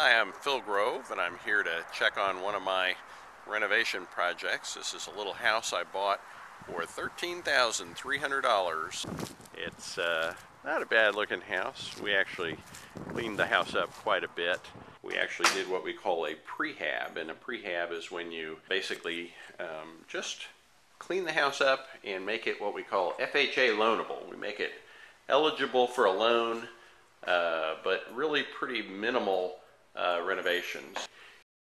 Hi, I'm Phil Grove, and I'm here to check on one of my renovation projects. This is a little house I bought for $13,300. It's not a bad looking house. We actually cleaned the house up quite a bit. We actually did what we call a prehab, and a prehab is when you basically just clean the house up and make it what we call FHA loanable. We make it eligible for a loan, but really pretty minimal renovations.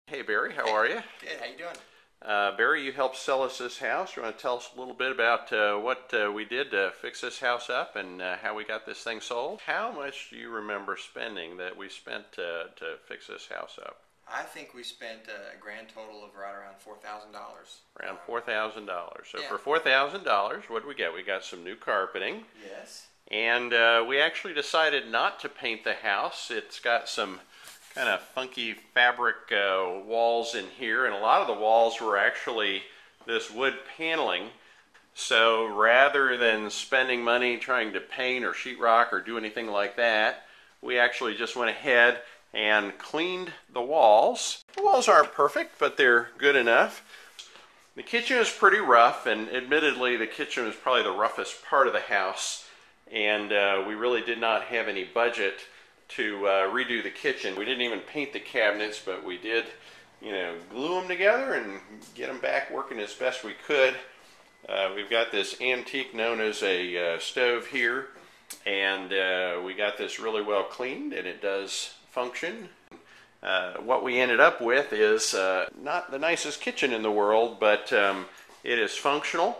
Hey Barry, how are you? Good, how you doing? Barry, you helped sell us this house. You want to tell us a little bit about what we did to fix this house up and how we got this thing sold? How much do you remember spending that we spent to fix this house up? I think we spent a grand total of right around $4,000. Around $4,000. So yeah. for $4,000, what did we get? We got some new carpeting. Yes. And we actually decided not to paint the house. It's got some kind of funky fabric walls in here, and a lot of the walls were actually this wood paneling. So rather than spending money trying to paint or sheetrock or do anything like that, we actually just went ahead and cleaned the walls. The walls aren't perfect, but they're good enough. The kitchen is pretty rough, and admittedly the kitchen is probably the roughest part of the house, and we really did not have any budget to redo the kitchen. We didn't even paint the cabinets, but we did, glue them together and get them back working as best we could. We've got this antique known as a stove here, and we got this really well cleaned, and it does function. What we ended up with is not the nicest kitchen in the world, but it is functional.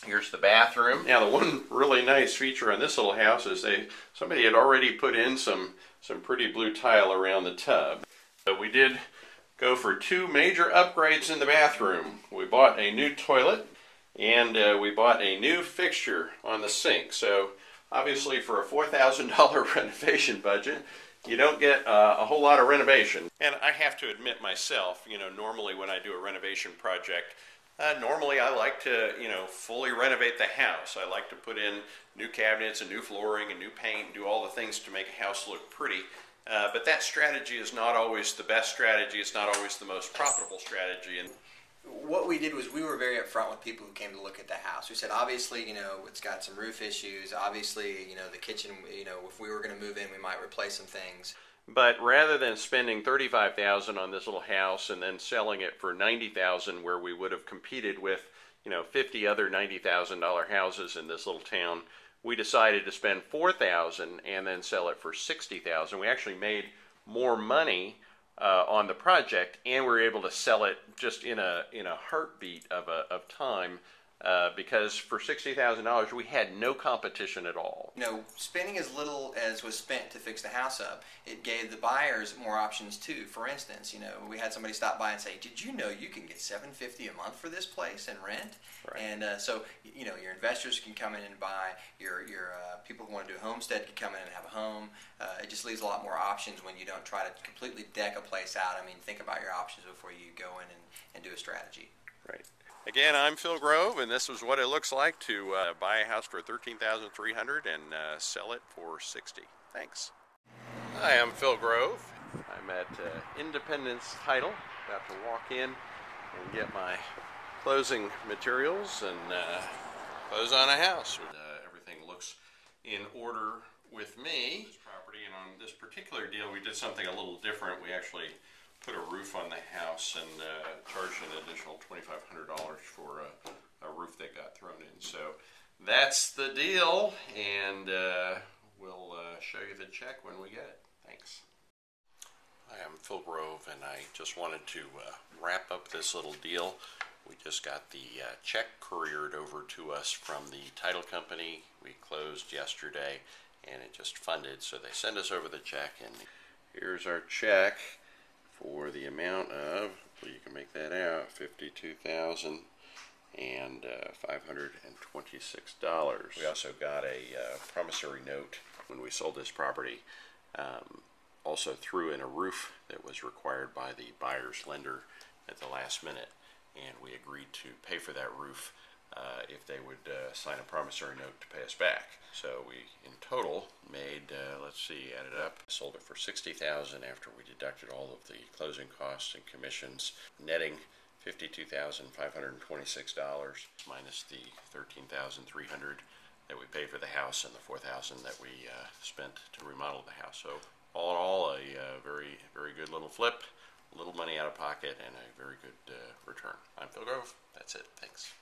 Here's the bathroom. Now, the one really nice feature on this little house is somebody had already put in some pretty blue tile around the tub. But we did go for two major upgrades in the bathroom. We bought a new toilet, and we bought a new fixture on the sink. So obviously for a $4,000 renovation budget, you don't get a whole lot of renovation. And I have to admit myself, normally when I do a renovation project, normally I like to, fully renovate the house. I like to put in new cabinets and new flooring and new paint and do all the things to make a house look pretty. But that strategy is not always the best strategy. It's not always the most profitable strategy. And what we did was we were very upfront with people who came to look at the house. We said, obviously, it's got some roof issues. Obviously, the kitchen, if we were going to move in, we might replace some things. But rather than spending $35,000 on this little house and then selling it for $90,000, where we would have competed with, 50 other $90,000 houses in this little town, we decided to spend $4,000 and then sell it for $60,000. We actually made more money on the project, and we were able to sell it just in a heartbeat of time. Because for $60,000 we had no competition at all. Spending as little as was spent to fix the house up, it gave the buyers more options too. For instance, we had somebody stop by and say, "Did you know you can get $750 a month for this place and rent?" Right. And so your investors can come in and buy. Your people who want to do a homestead can come in and have a home. It just leaves a lot more options when you don't try to completely deck a place out. Think about your options before you go in and do a strategy. Right. Again, I'm Phil Grove, and this is what it looks like to buy a house for $13,300 and sell it for $60,000. Thanks. Hi, I'm Phil Grove. I'm at Independence Title, about to walk in and get my closing materials and close on a house. Everything looks in order with me. This property, and on this particular deal, we did something a little different. We actually put a roof on the house and charged an additional $2,500 for a roof that got thrown in. So that's the deal, and we'll show you the check when we get it. Thanks. Hi, I'm Phil Grove, and I just wanted to wrap up this little deal. We just got the check couriered over to us from the title company. We closed yesterday, and it just funded, so they send us over the check, and here's our check for the amount of, well, you can make that out, $52,526. We also got a promissory note when we sold this property. Also threw in a roof that was required by the buyer's lender at the last minute, and we agreed to pay for that roof if they would sign a promissory note to pay us back. So we, in total, made, let's see, added up, sold it for $60,000 after we deducted all of the closing costs and commissions, netting $52,526 minus the $13,300 that we paid for the house and the $4,000 that we spent to remodel the house. So all in all, a very, very good little flip, a little money out of pocket, and a very good return. I'm Phil Grove. That's it. Thanks.